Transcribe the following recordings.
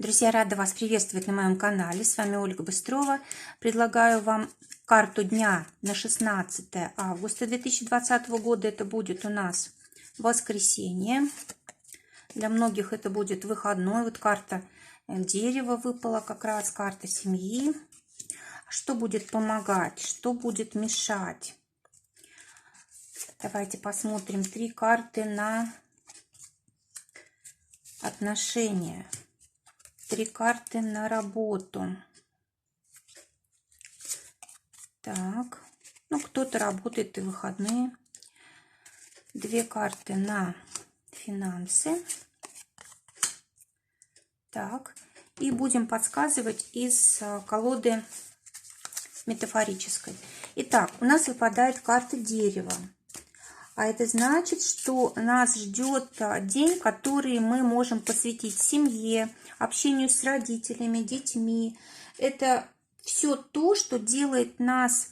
Друзья, рада вас приветствовать на моем канале. С вами Ольга Быстрова. Предлагаю вам карту дня на 16 августа 2020 года. Это будет у нас воскресенье. Для многих это будет выходной. Вот карта дерева выпала, как раз карта семьи. Что будет помогать, что будет мешать? Давайте посмотрим 3 карты на отношения. 3 карты на работу. Так, кто-то работает и в выходные. 2 карты на финансы. Так, и будем подсказывать из колоды метафорической. Итак, у нас выпадает карта дерева. А это значит, что нас ждет день, который мы можем посвятить семье, общению с родителями, детьми. Это все то, что делает нас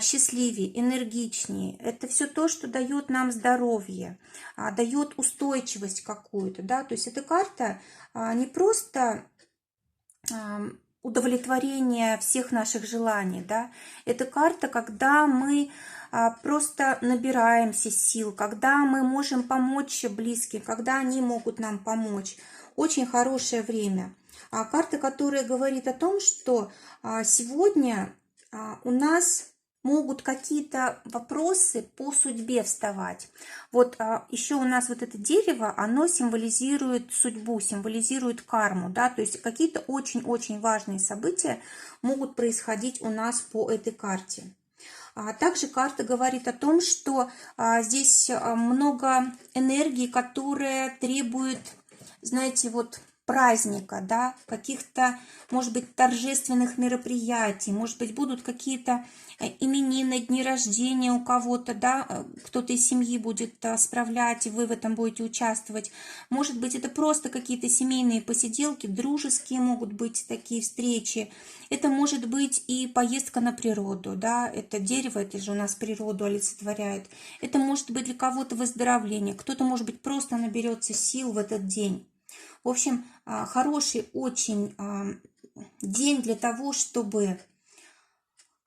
счастливее, энергичнее. Это все то, что дает нам здоровье, дает устойчивость какую-то. Да? То есть эта карта не просто удовлетворение всех наших желаний. Да? Это карта, когда мы просто набираемся сил, когда мы можем помочь близким, когда они могут нам помочь. Очень хорошее время. Карта, которая говорит о том, что сегодня у нас могут какие-то вопросы по судьбе вставать. Вот еще у нас вот это дерево, оно символизирует судьбу, символизирует карму, да, то есть какие-то очень-очень важные события могут происходить у нас по этой карте. Также карта говорит о том, что здесь много энергии, которая требует, знаете, вот праздника, да, каких-то, может быть, торжественных мероприятий, может быть, будут какие-то именины, дни рождения у кого-то, да, кто-то из семьи будет справлять, и вы в этом будете участвовать. Может быть, это просто какие-то семейные посиделки, дружеские могут быть такие встречи. Это может быть и поездка на природу, да, это дерево, это же у нас природу олицетворяет. Это может быть для кого-то выздоровление, кто-то, может быть, просто наберется сил в этот день. В общем, хороший очень день для того, чтобы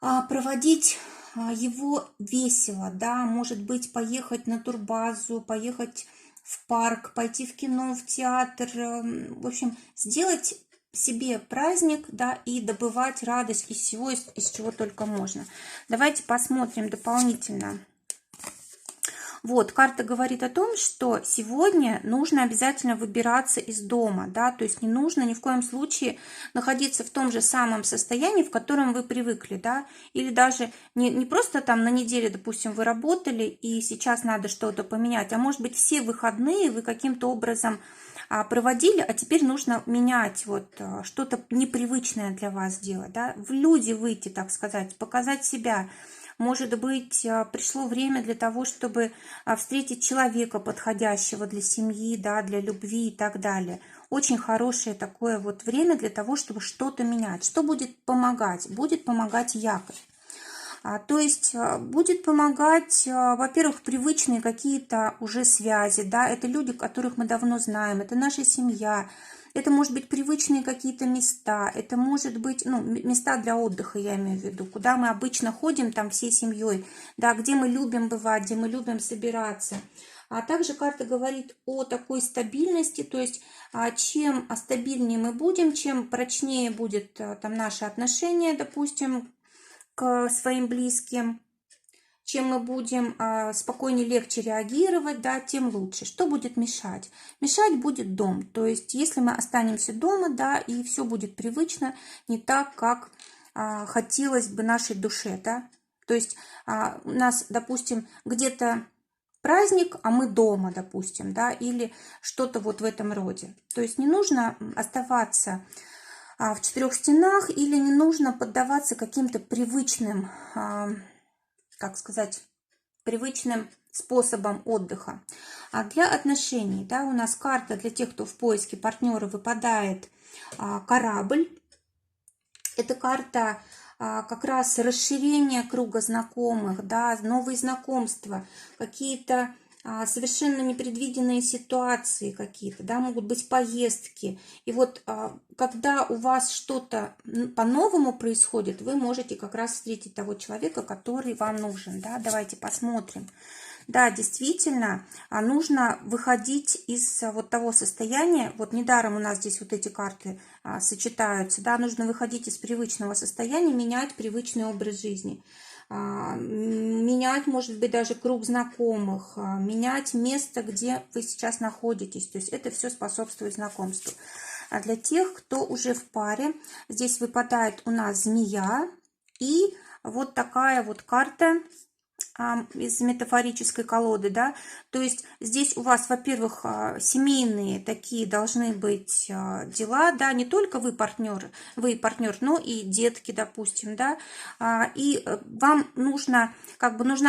проводить его весело, да, может быть, поехать на турбазу, поехать в парк, пойти в кино, в театр, в общем, сделать себе праздник, да, и добывать радость из всего, из чего только можно. Давайте посмотрим дополнительно. Вот, карта говорит о том, что сегодня нужно обязательно выбираться из дома, да, то есть не нужно ни в коем случае находиться в том же самом состоянии, в котором вы привыкли, да, или даже не просто там на неделе, допустим, вы работали и сейчас надо что-то поменять, а может быть все выходные вы каким-то образом проводили, а теперь нужно менять вот что-то непривычное для вас сделать, да, в люди выйти, так сказать, показать себя. Может быть, пришло время для того, чтобы встретить человека подходящего для семьи, да, для любви и так далее. Очень хорошее такое вот время для того, чтобы что-то менять. Что будет помогать? Будет помогать якорь. То есть будет помогать, во-первых, привычные какие-то уже связи, да, это люди, которых мы давно знаем, это наша семья. Это может быть привычные какие-то места, это может быть, места для отдыха, я имею в виду, куда мы обычно ходим там всей семьей, да, где мы любим бывать, где мы любим собираться. А также карта говорит о такой стабильности, то есть чем стабильнее мы будем, чем прочнее будет там наше отношение, допустим, к своим близким, чем мы будем спокойнее, легче реагировать, да, тем лучше. Что будет мешать? Мешать будет дом. То есть, если мы останемся дома, да, и все будет привычно, не так, как хотелось бы нашей душе, да. То есть, у нас, допустим, где-то праздник, а мы дома, допустим, да, или что-то вот в этом роде. То есть, не нужно оставаться в 4 стенах или не нужно поддаваться каким-то привычным, как сказать, привычным способом отдыха. А для отношений, да, у нас карта для тех, кто в поиске партнера, выпадает корабль. Это карта как раз расширения круга знакомых, да, новые знакомства, какие-то совершенно непредвиденные ситуации какие-то, да, могут быть поездки. И вот когда у вас что-то по-новому происходит, вы можете как раз встретить того человека, который вам нужен, да. Давайте посмотрим. Да, действительно, нужно выходить из вот того состояния, вот недаром у нас здесь вот эти карты сочетаются, да, нужно выходить из привычного состояния, менять привычный образ жизни. Менять, может быть, даже круг знакомых, менять место, где вы сейчас находитесь. То есть это все способствует знакомству. А для тех, кто уже в паре, здесь выпадает у нас змея и вот такая вот карта из метафорической колоды, да, то есть здесь у вас, во-первых, семейные такие должны быть дела, да, не только вы партнер, но и детки, допустим, да, и вам нужна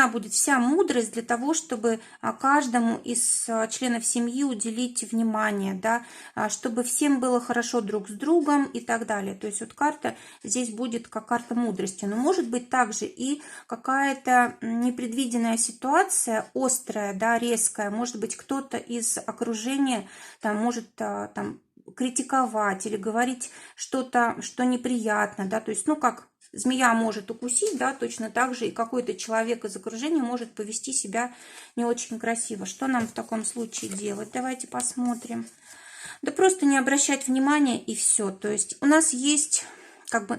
будет вся мудрость для того, чтобы каждому из членов семьи уделить внимание, да, чтобы всем было хорошо друг с другом и так далее. То есть вот карта здесь будет как карта мудрости, но может быть также и какая-то непредвиденная ситуация, острая, да, резкая, может быть, кто-то из окружения там может там критиковать или говорить что-то, что неприятно, да, то есть, ну, как змея может укусить, да, точно так же и какой-то человек из окружения может повести себя не очень красиво. Что нам в таком случае делать? Давайте посмотрим. Да просто не обращать внимания и все. То есть у нас есть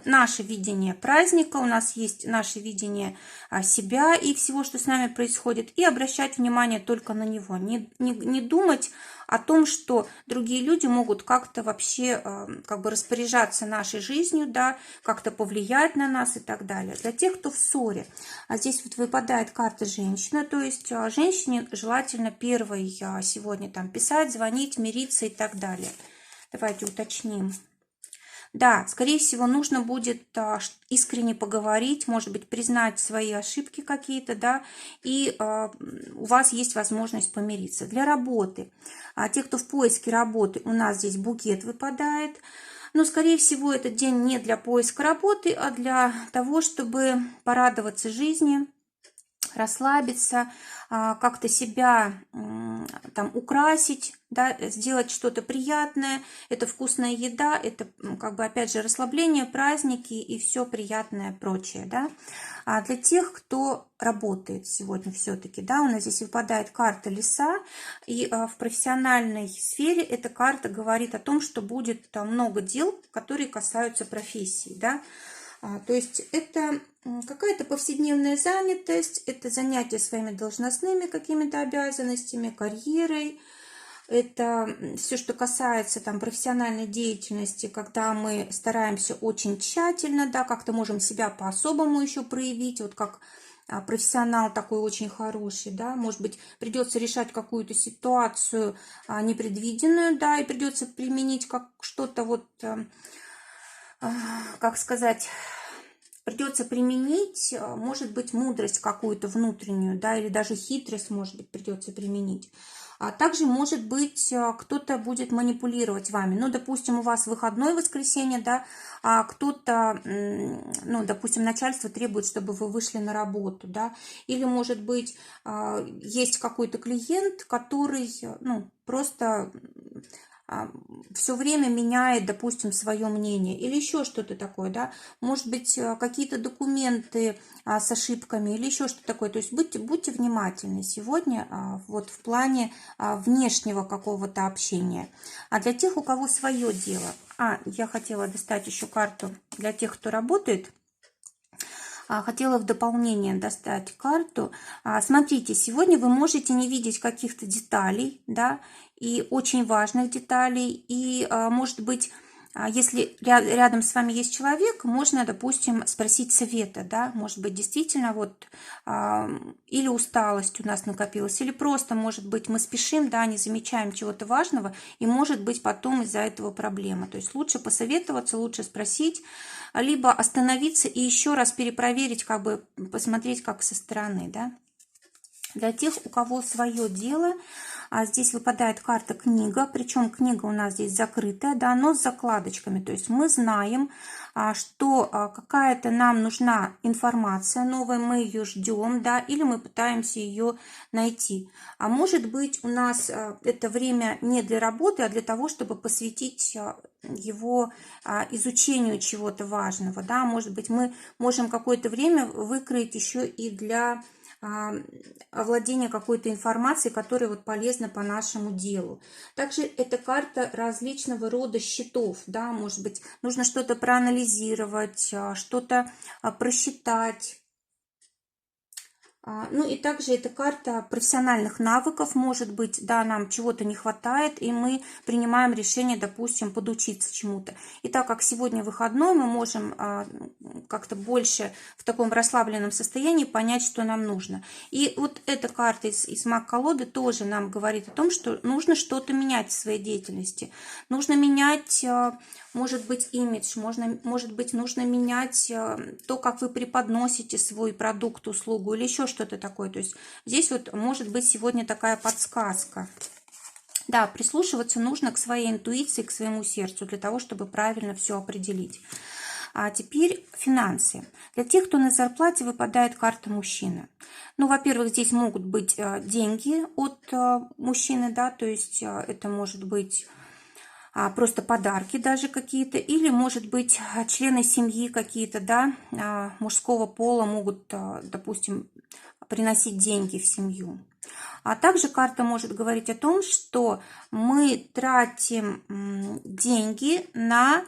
наше видение праздника, у нас есть наше видение себя и всего, что с нами происходит, и обращать внимание только на него. Не думать о том, что другие люди могут как-то вообще распоряжаться нашей жизнью, да, как-то повлиять на нас и так далее. Для тех, кто в ссоре, здесь вот выпадает карта женщина, то есть женщине желательно первой сегодня там писать, звонить, мириться и так далее. Давайте уточним. Да, скорее всего, нужно будет искренне поговорить, может быть, признать свои ошибки какие-то, да, и у вас есть возможность помириться. Для работы, те, кто в поиске работы, у нас здесь букет выпадает, но, скорее всего, этот день не для поиска работы, а для того, чтобы порадоваться жизни, расслабиться, как-то себя там украсить, да, сделать что-то приятное. Это вкусная еда, это опять же расслабление, праздники и все приятное прочее, да. А для тех, кто работает сегодня все-таки, да, у нас здесь выпадает карта лиса, и в профессиональной сфере эта карта говорит о том, что будет много дел, которые касаются профессии, да. То есть это какая-то повседневная занятость, это занятие своими должностными какими-то обязанностями, карьерой. Это все, что касается там профессиональной деятельности, когда мы стараемся очень тщательно, да, как-то можем себя по-особому еще проявить, вот как профессионал такой очень хороший, да, может быть, придется решать какую-то ситуацию непредвиденную, да, и придется применить как что-то вот, как сказать, придется применить, может быть, мудрость какую-то внутреннюю, да, или даже хитрость, может быть, придется применить. А также, может быть, кто-то будет манипулировать вами. Ну, допустим, у вас выходной воскресенье, да, а кто-то, ну, допустим, начальство требует, чтобы вы вышли на работу, да, или, может быть, есть какой-то клиент, который, ну, просто все время меняет, допустим, свое мнение или еще что-то такое, да, может быть, какие-то документы с ошибками или еще что-то такое. То есть будьте внимательны сегодня вот в плане внешнего какого-то общения. А для тех, у кого свое дело, я хотела достать еще карту для тех, кто работает. Хотела в дополнение достать карту. Смотрите, сегодня вы можете не видеть каких-то деталей, да, и очень важных деталей. И, может быть, если рядом с вами есть человек, можно, допустим, спросить совета, да, может быть, действительно вот или усталость у нас накопилась, или просто, может быть, мы спешим, да, не замечаем чего-то важного, и, может быть, потом из-за этого проблема. То есть лучше посоветоваться, лучше спросить, либо остановиться и еще раз перепроверить, посмотреть как со стороны, да. Для тех, у кого свое дело, Здесь выпадает карта книга, причем книга у нас здесь закрытая, да, но с закладочками. То есть мы знаем, что какая-то нам нужна информация новая, мы ее ждем, да, или мы пытаемся ее найти. А может быть, у нас это время не для работы, а для того, чтобы посвятить его изучению чего-то важного, да, может быть, мы можем какое-то время выкроить еще и для овладения какой-то информацией, которая вот полезна по нашему делу. Также это карта различного рода счетов, да, может быть, нужно что-то проанализировать, что-то просчитать. Ну и также это карта профессиональных навыков, может быть, да, нам чего-то не хватает, и мы принимаем решение, допустим, подучиться чему-то. И так как сегодня выходной, мы можем как-то больше в таком расслабленном состоянии понять, что нам нужно. И вот эта карта из маг-колоды тоже нам говорит о том, что нужно что-то менять в своей деятельности. Нужно менять, может быть, имидж, может быть, нужно менять то, как вы преподносите свой продукт, услугу или еще что-то такое. То есть здесь вот может быть сегодня такая подсказка. Да, прислушиваться нужно к своей интуиции, к своему сердцу, для того, чтобы правильно все определить. А теперь финансы. Для тех, кто на зарплате, выпадает карта мужчины. Ну, во-первых, здесь могут быть деньги от мужчины, да, то есть это может быть просто подарки даже какие-то, или, может быть, члены семьи какие-то, да, мужского пола могут, допустим, приносить деньги в семью. А также карта может говорить о том, что мы тратим деньги на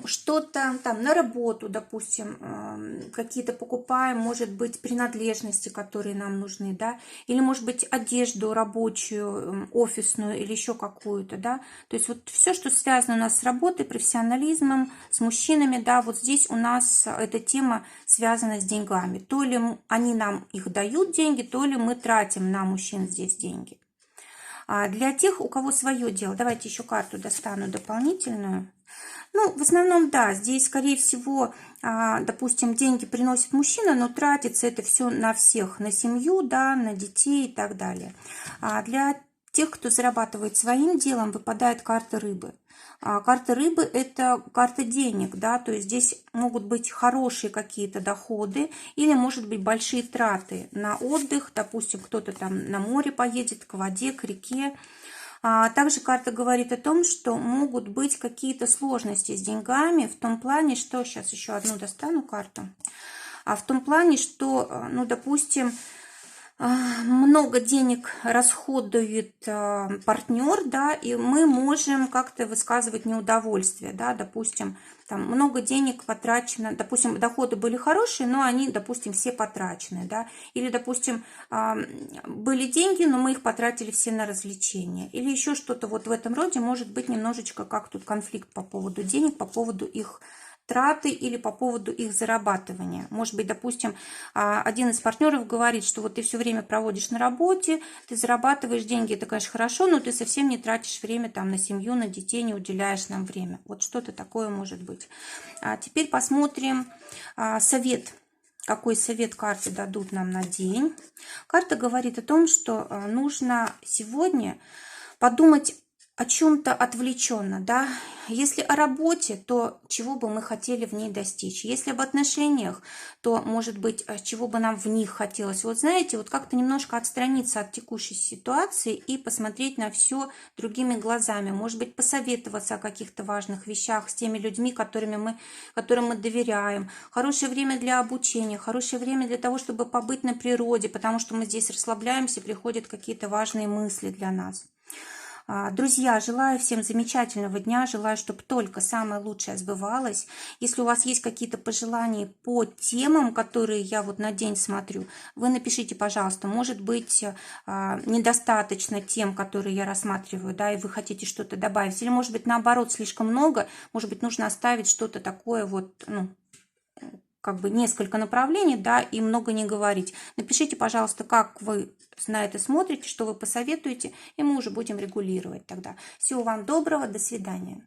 что-то там на работу, допустим, какие-то покупаем, может быть, принадлежности, которые нам нужны, да, или, может быть, одежду рабочую, офисную или еще какую-то, да, то есть вот все, что связано у нас с работой, профессионализмом, с мужчинами, да, вот здесь у нас эта тема связана с деньгами. То ли они нам их дают деньги, то ли мы тратим на мужчин здесь деньги. Для тех, у кого свое дело, давайте еще карту достану дополнительную. Ну, в основном, да, здесь, скорее всего, допустим, деньги приносит мужчина, но тратится это все на всех, на семью, да, на детей и так далее. Для тех, кто зарабатывает своим делом, выпадает карта рыбы. Карта рыбы – это карта денег, да, то есть здесь могут быть хорошие какие-то доходы или, может быть, большие траты на отдых, допустим, кто-то там на море поедет, к воде, к реке. Также карта говорит о том, что могут быть какие-то сложности с деньгами в том плане, что... Сейчас еще одну достану карту. В том плане, что, ну, допустим, много денег расходует партнер, да, и мы можем как-то высказывать неудовольствие, да, допустим, там много денег потрачено, допустим, доходы были хорошие, но они, допустим, все потрачены, да, или, допустим, были деньги, но мы их потратили все на развлечения, или еще что-то вот в этом роде, может быть немножечко как тут конфликт по поводу денег, по поводу их траты или по поводу их зарабатывания. Может быть, допустим, один из партнеров говорит, что вот ты все время проводишь на работе, ты зарабатываешь деньги, это, конечно, хорошо, но ты совсем не тратишь время там на семью, на детей, не уделяешь нам время. Вот что-то такое может быть. Теперь посмотрим совет. Какой совет карты дадут нам на день? Карта говорит о том, что нужно сегодня подумать о чем-то отвлеченно, да. Если о работе, то чего бы мы хотели в ней достичь. Если об отношениях, то, может быть, чего бы нам в них хотелось. Вот знаете, вот как-то немножко отстраниться от текущей ситуации и посмотреть на все другими глазами. Может быть, посоветоваться о каких-то важных вещах с теми людьми, которым мы доверяем. Хорошее время для обучения, хорошее время для того, чтобы побыть на природе, потому что мы здесь расслабляемся, приходят какие-то важные мысли для нас. Друзья, желаю всем замечательного дня, желаю, чтобы только самое лучшее сбывалось. Если у вас есть какие-то пожелания по темам, которые я вот на день смотрю, вы напишите, пожалуйста. Может быть, недостаточно тем, которые я рассматриваю, да, и вы хотите что-то добавить. Или, может быть, наоборот, слишком много, может быть, нужно оставить что-то такое вот, ну, как бы несколько направлений, да, и много не говорить. Напишите, пожалуйста, как вы на это смотрите, что вы посоветуете, и мы уже будем регулировать тогда. Всего вам доброго, до свидания.